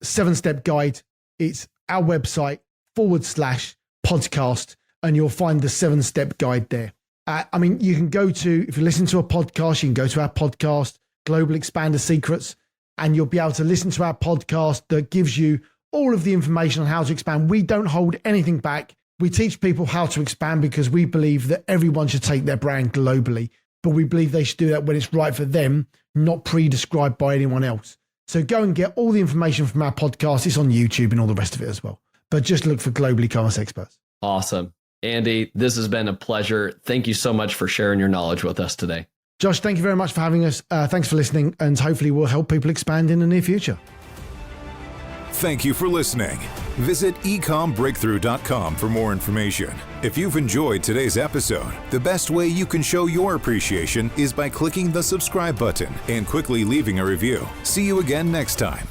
7-step guide, it's our website /podcast, and you'll find the 7-step guide there. You can go to, if you listen to a podcast, you can go to our podcast, Global Expander Secrets, and you'll be able to listen to our podcast that gives you all of the information on how to expand. We don't hold anything back. We teach people how to expand because we believe that everyone should take their brand globally, but we believe they should do that when it's right for them, not pre-described by anyone else. So go and get all the information from our podcast. It's on YouTube and all the rest of it as well. But just look for Global E-commerce Experts. Awesome. Andy, this has been a pleasure. Thank you so much for sharing your knowledge with us today. Josh, thank you very much for having us. Thanks for listening, and hopefully we'll help people expand in the near future. Thank you for listening. Visit ecommbreakthrough.com for more information. If you've enjoyed today's episode, the best way you can show your appreciation is by clicking the subscribe button and quickly leaving a review. See you again next time.